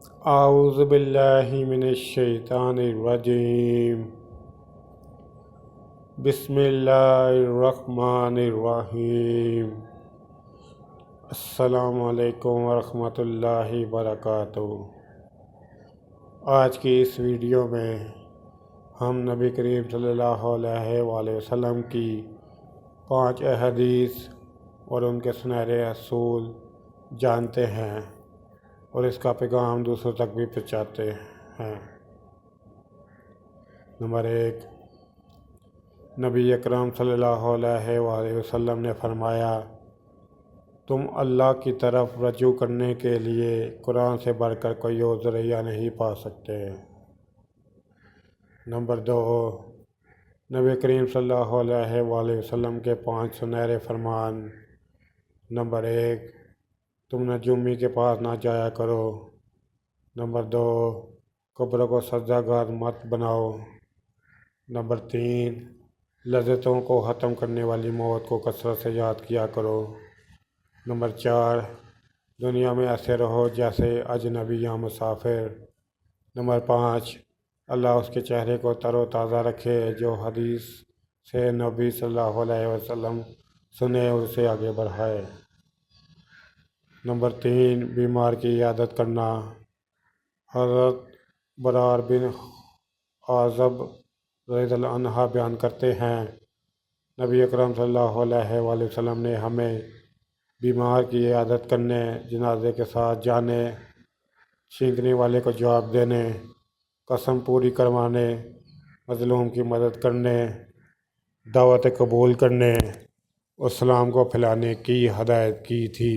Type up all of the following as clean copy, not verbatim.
اعوذ باللہ من الشیطان الرجیم بسم اللہ الرحمن الرحیم السلام علیکم ورحمۃ اللہ وبرکاتہ۔ آج کی اس ویڈیو میں ہم نبی کریم صلی اللہ علیہ وآلہ وسلم کی 5 احادیث اور ان کے سنہرے اصول جانتے ہیں اور اس کا پیغام دوسروں تک بھی پہنچاتے ہیں۔ نمبر 1، نبی اکرم صلی اللہ علیہ وآلہ وسلم نے فرمایا، تم اللہ کی طرف رجوع کرنے کے لیے قرآن سے بڑھ کر کوئی اور ذریعہ نہیں پا سکتے۔ نمبر 2، نبی کریم صلی اللہ علیہ وآلہ وسلم کے 5 سنہرے فرمان۔ نمبر 1، تم نجومی کے پاس نہ جایا کرو۔ نمبر 2، قبر کو سجدہ گاہ مت بناؤ۔ نمبر 3، لذتوں کو ختم کرنے والی موت کو کثرت سے یاد کیا کرو۔ نمبر 4، دنیا میں ایسے رہو جیسے اجنبی یا مسافر۔ نمبر 5، اللہ اس کے چہرے کو تر و تازہ رکھے جو حدیث سے نبی صلی اللہ علیہ وسلم سنے اور اسے آگے بڑھائے۔ نمبر 3، بیمار کی عیادت کرنا۔ حضرت برار بن عازب رضی اللہ عنہ بیان کرتے ہیں، نبی اکرم صلی اللہ علیہ وآلہ وسلم نے ہمیں بیمار کی عیادت کرنے، جنازے کے ساتھ جانے، چھینکنے والے کو جواب دینے، قسم پوری کروانے، مظلوم کی مدد کرنے، دعوت قبول کرنے اور سلام کو پھیلانے کی ہدایت کی تھی۔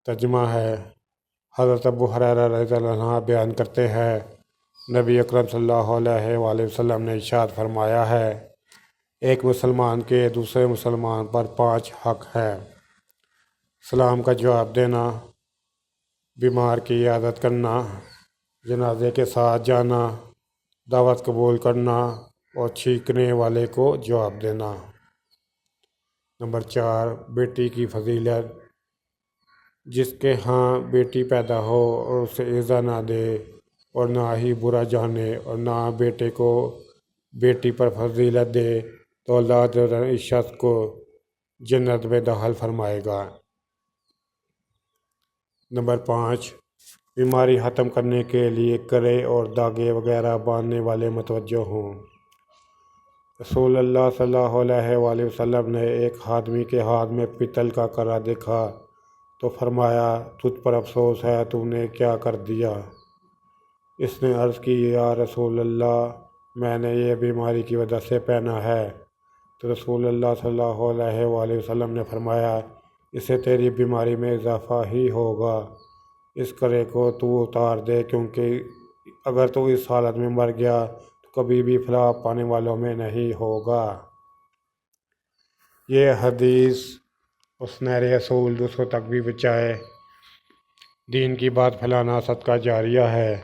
ترجمہ ہے، حضرت ابو ہریرہ رضی اللہ عنہ بیان کرتے ہیں، نبی اکرم صلی اللہ علیہ وآلہ وسلم نے ارشاد فرمایا ہے، ایک مسلمان کے دوسرے مسلمان پر 5 حق ہیں: سلام کا جواب دینا، بیمار کی عیادت کرنا، جنازے کے ساتھ جانا، دعوت قبول کرنا اور چھینکنے والے کو جواب دینا۔ نمبر 4، بیٹی کی فضیلت۔ جس کے ہاں بیٹی پیدا ہو اور اسے ایذا نہ دے اور نہ ہی برا جانے اور نہ بیٹے کو بیٹی پر فضیلت دے تو اللہ تعالیٰ اس شخص کو جنت میں داخل فرمائے گا۔ نمبر 5، بیماری ختم کرنے کے لیے کرے اور داغے وغیرہ باندھنے والے متوجہ ہوں۔ رسول اللہ صلی اللہ علیہ وآلہ وسلم نے ایک آدمی کے ہاتھ میں پتل کا کرا دیکھا تو فرمایا، تجھ پر افسوس ہے، تو نے کیا کر دیا؟ اس نے عرض کی، یا رسول اللہ، میں نے یہ بیماری کی وجہ سے پہنا ہے۔ تو رسول اللہ صلی اللہ علیہ وآلہ وسلم نے فرمایا، اس سے تیری بیماری میں اضافہ ہی ہوگا، اس کرے کو تو اتار دے، کیونکہ اگر تو اس حالت میں مر گیا تو کبھی بھی فلاح پانے والوں میں نہیں ہوگا۔ یہ حدیث اور سنہرے اصول دوسروں تک بھی پہنچائے۔ دین کی بات پھیلانا صدقہ جاریہ ہے۔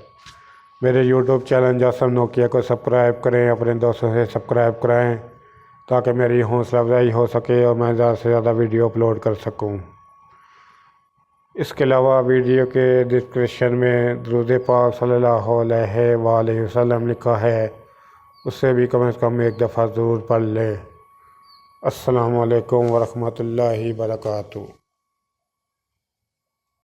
میرے یوٹیوب چینل جاسم نوکیا کو سبسکرائب کریں، اپنے دوستوں سے سبسکرائب کرائیں تاکہ میری حوصلہ افزائی ہو سکے اور میں زیادہ سے زیادہ ویڈیو اپلوڈ کر سکوں۔ اس کے علاوہ ویڈیو کے ڈسکرپشن میں درود پاک صلی اللہ علیہ وآلہ وسلم لکھا ہے، اس سے بھی کم از کم ایک دفعہ ضرور پڑھ لیں۔ السلام علیکم ورحمۃ اللہ وبرکاتہ۔